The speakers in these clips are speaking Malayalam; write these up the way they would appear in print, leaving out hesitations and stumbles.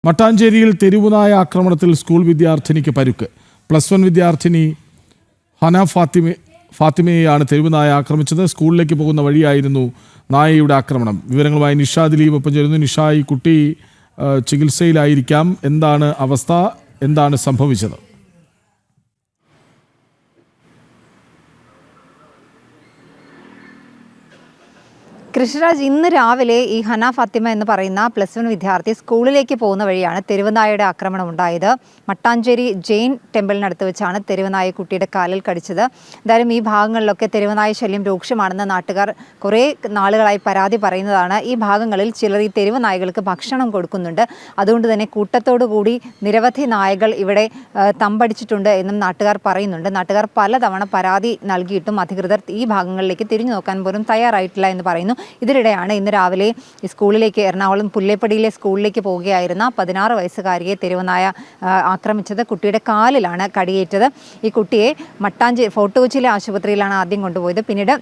മട്ടാഞ്ചേരിയിൽ തെരുവുനായ ആക്രമണത്തിൽ സ്കൂൾ വിദ്യാർത്ഥിനിക്ക് പരുക്ക്. +1 വിദ്യാർത്ഥിനി ഹന ഫാത്തിമയെയാണ് തെരുവുനായ ആക്രമിച്ചത്. സ്കൂളിലേക്ക് പോകുന്ന വഴിയായിരുന്നു നായയുടെ ആക്രമണം. വിവരങ്ങളുമായി നിഷാ ദിലീപ് ഒപ്പം ചേരുന്നു. നിഷാ, ഈ കുട്ടി ചികിത്സയിലായിരിക്കാം. എന്താണ് അവസ്ഥ? എന്താണ് സംഭവിച്ചത്? കൃഷ്ണരാജ്, ഇന്ന് രാവിലെ ഈ ഹന ഫാത്തിമ എന്ന് പറയുന്ന +1 വിദ്യാർത്ഥി സ്കൂളിലേക്ക് പോകുന്ന വഴിയാണ് തെരുവുനായയുടെ ആക്രമണം ഉണ്ടായത്. മട്ടാഞ്ചേരി ജെയിൻ ടെമ്പിളിനടുത്ത് വെച്ചാണ് തെരുവുനായ കുട്ടിയുടെ കാലിൽ കടിച്ചത്. എന്തായാലും ഈ ഭാഗങ്ങളിലൊക്കെ തെരുവുനായ ശല്യം രൂക്ഷമാണെന്ന് നാട്ടുകാർ കുറേ നാളുകളായി പരാതി പറയുന്നതാണ്. ഈ ഭാഗങ്ങളിൽ ചിലർ ഈ തെരുവുനായകൾക്ക് ഭക്ഷണം കൊടുക്കുന്നുണ്ട്. അതുകൊണ്ട് തന്നെ കൂട്ടത്തോടു കൂടി നിരവധി നായകൾ ഇവിടെ തമ്പടിച്ചിട്ടുണ്ട് എന്നും നാട്ടുകാർ പറയുന്നുണ്ട്. നാട്ടുകാർ പലതവണ പരാതി നൽകിയിട്ടും അധികൃതർ ഈ ഭാഗങ്ങളിലേക്ക് തിരിഞ്ഞു നോക്കാൻ പോലും തയ്യാറായിട്ടില്ല എന്ന് പറയുന്നു. ഇതിനിടെയാണ് ഇന്ന് രാവിലെ സ്കൂളിലേക്ക്, എറണാകുളം പുല്ലേപ്പടിയിലെ സ്കൂളിലേക്ക് പോവുകയായിരുന്ന 16 വയസ്സുകാരിയെ തെരുവുനായ ആക്രമിച്ചത്. കുട്ടിയുടെ കാലിലാണ് കടിയേറ്റത്. ഈ കുട്ടിയെ മട്ടാഞ്ചേരി ഫോർട്ട് കൊച്ചിയിലെ ആശുപത്രിയിലാണ് ആദ്യം കൊണ്ടുപോയത്. പിന്നീട്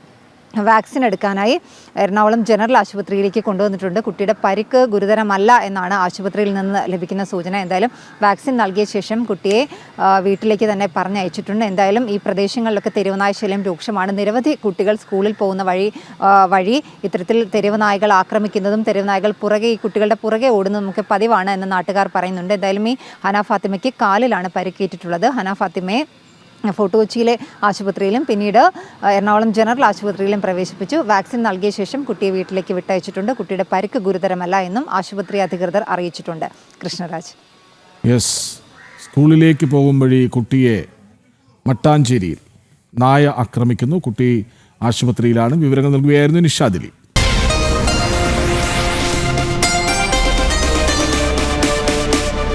വാക്സിൻ എടുക്കാനായി എറണാകുളം ജനറൽ ആശുപത്രിയിലേക്ക് കൊണ്ടുവന്നിട്ടുണ്ട്. കുട്ടിയുടെ പരിക്ക് ഗുരുതരമല്ല എന്നാണ് ആശുപത്രിയിൽ നിന്ന് ലഭിക്കുന്ന സൂചന. എന്തായാലും വാക്സിൻ നൽകിയ ശേഷം കുട്ടിയെ വീട്ടിലേക്ക് തന്നെ പറഞ്ഞയച്ചിട്ടുണ്ട്. എന്തായാലും ഈ പ്രദേശങ്ങളിലൊക്കെ തെരുവുനായ ശല്യം രൂക്ഷമാണ്. നിരവധി കുട്ടികൾ സ്കൂളിൽ പോകുന്ന വഴി ഇത്തരത്തിൽ തെരുവുനായകൾ ആക്രമിക്കുന്നതും തെരുവുനായകൾ ഈ കുട്ടികളുടെ പുറകെ ഓടുന്നതും ഒക്കെ പതിവാണ് എന്ന് നാട്ടുകാർ പറയുന്നുണ്ട്. എന്തായാലും ഈ ഹന ഫാത്തിമയ്ക്ക് കാലിലാണ് പരിക്കേറ്റിട്ടുള്ളത്. ഹന ഫാത്തിമയെ ഫോർട്ട് കൊച്ചിയിലെ ആശുപത്രിയിലും പിന്നീട് എറണാകുളം ജനറൽ ആശുപത്രിയിലും പ്രവേശിപ്പിച്ചു. വാക്സിൻ നൽകിയ ശേഷം കുട്ടിയെ വീട്ടിലേക്ക് വിട്ടയച്ചിട്ടുണ്ട്. കുട്ടിയുടെ പരിക്ക് ഗുരുതരമല്ല എന്നും ആശുപത്രി അധികൃതർ അറിയിച്ചിട്ടുണ്ട്. കൃഷ്ണരാജ്. സ്കൂളിലേക്ക് പോകുമ്പോഴേ കുട്ടിയെ മട്ടാഞ്ചേരിയിൽ നായ ആക്രമിക്കുന്നു. കുട്ടി ആശുപത്രിയിലാണ്. വിവരങ്ങൾ നൽകുകയായിരുന്നു നിഷാ ദിലീപ്.